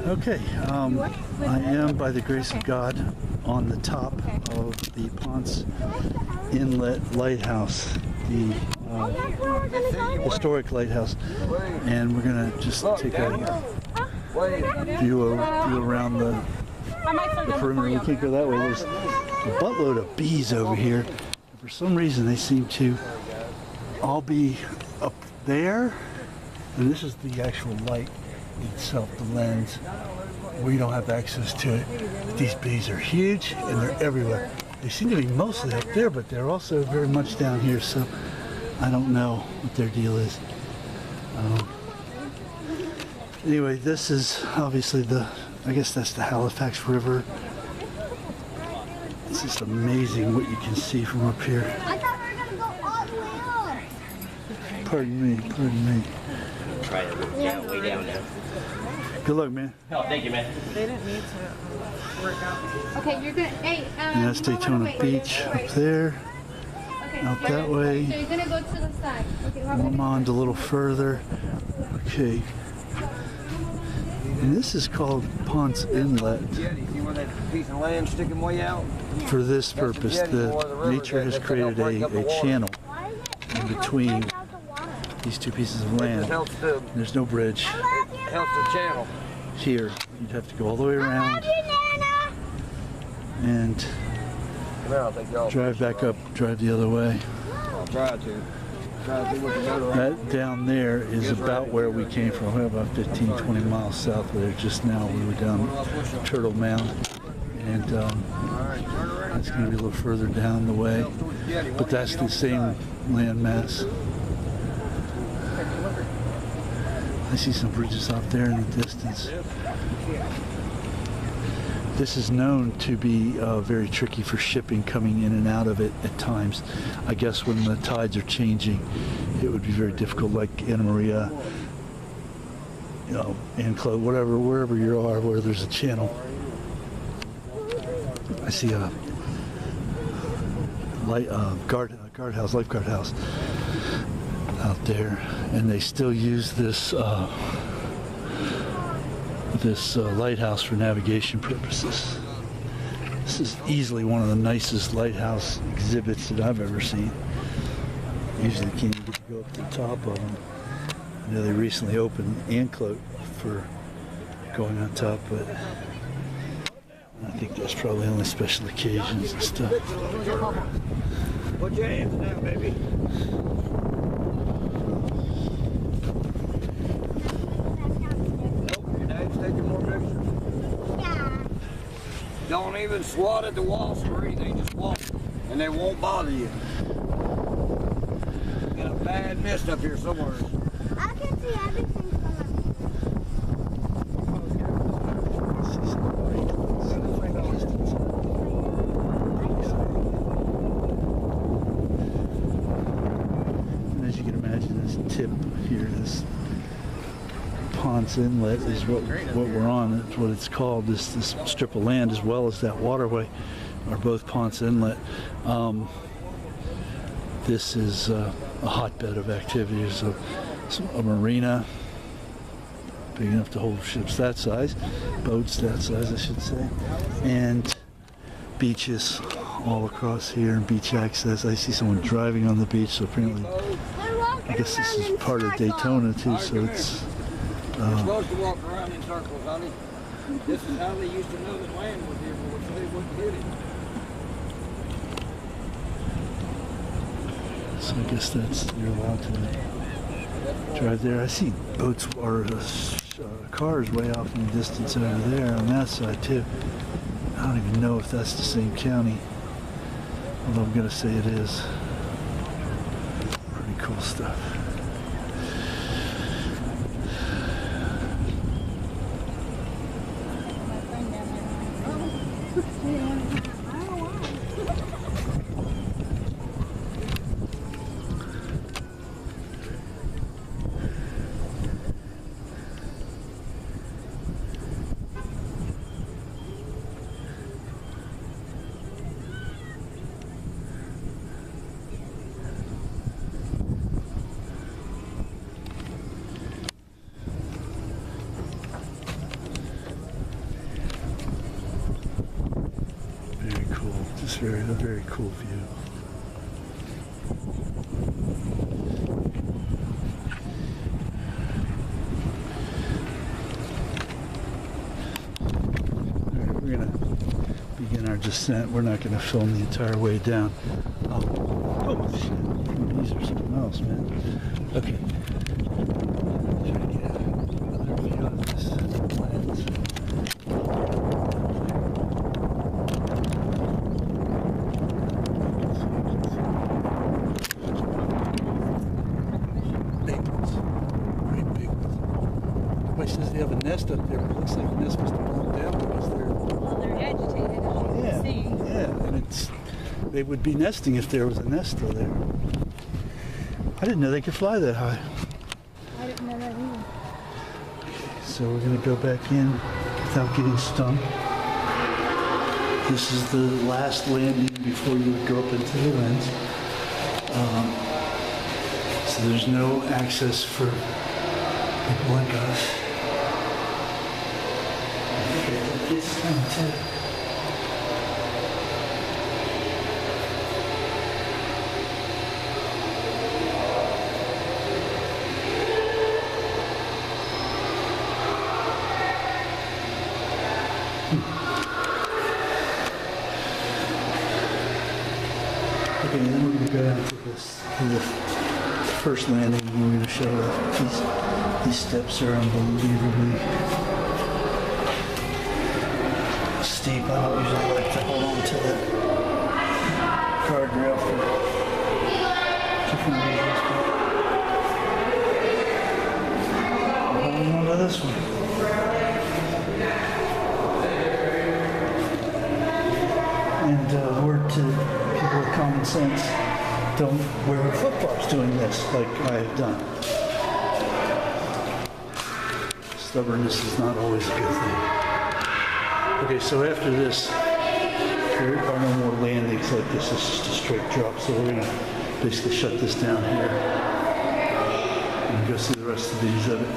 Okay, I am, by the grace of God, on the top of the Ponce Inlet Lighthouse, the historic lighthouse, and we're going to just take a view around the perimeter. We can't go that way. There's a buttload of bees over here. And for some reason, they seem to all be up there, and this is the actual light itself, the lens. We don't have access to it. These bees are huge and they're everywhere. They seem to be mostly up there, but they're also very much down here, so I don't know what their deal is. Anyway, this is obviously I guess that's the Halifax River. It's just amazing what you can see from up here. I thought we were going to go all the way up. Pardon me. Try to look down, way down now. Good luck, man. Oh, thank you, man. They didn't need to work out. Okay, you're good. Hey, And that's Daytona Beach up there. Okay, Out that way. So you're going to go to the side. Okay, Lomond a little further. Okay. And this is called Ponce Inlet. See where that piece of land sticking way out? For this purpose, nature has created a channel in between these two pieces of land. There's no bridge Helps the channel. here. You'd have to go all the way around and Come here, I'll take y'all. drive back up, drive the other way. I'll try to. Try to do what the motor on. That down there is about where we came from. We're about 15, 20 miles south of there. Just now we were down Turtle Mound, and that's going to be a little further down the way. But that's the same land mass. I see some bridges out there in the distance. This is known to be very tricky for shipping coming in and out of it at times. I guess when the tides are changing, it would be very difficult, like Anna Maria, Anclo, whatever, wherever you are, where there's a channel. I see a lifeguard house out there, and they still use this lighthouse for navigation purposes. This is easily one of the nicest lighthouse exhibits that I've ever seen. Usually you can't even get to go up to the top of them. I know they recently opened Anclo for going on top, but I think that's probably only special occasions and stuff. Put your hands down, baby. Don't even swat at the walls or anything, just walk, and they won't bother you. Got a bad mist up here somewhere. I can see everything And as you can imagine, this tip here, this Ponce Inlet is what we're on. It's what it's called. This strip of land, as well as that waterway, are both Ponce Inlet. This is a hotbed of activities. A marina, big enough to hold ships that size, boats that size, I should say, and beaches all across here, and beach access. I see someone driving on the beach, so apparently, I guess this is part of Daytona too. So it's. You're supposed to walk around in circles, honey. This is how they used to know that land was here, so they wouldn't hit it. So I guess that's, you're allowed to drive there. I see boats or cars way off in the distance over there on that side too. I don't even know if that's the same county, although I'm going to say it is. Pretty cool stuff. It's a very cool view. All right, we're gonna begin our descent. We're not gonna film the entire way down. Oh shit! These are something else, man. Okay. Try to get another view of this lens. Says they have a nest up there, but it looks like the nest must have blown down because they're... Well, they're agitated, as you can see. Yeah, and they would be nesting if there was a nest still there. I didn't know they could fly that high. I didn't know that either. So we're gonna go back in without getting stung. This is the last landing before you would go up into the lens. So there's no access for people like us. It's kind of tight. Okay, and then we're going to go down to the first landing, and we're going to show that these steps are unbelievably steep. I don't usually like to hold on to the guardrail for different reasons, but I'm holding on to this one. And word to people with common sense, don't wear flip-flops doing this like I have done. Stubbornness is not always a good thing. Okay, so after this, there are no more landings like this. It's just a straight drop. So we're going to basically shut this down here and go see the rest of the exhibit.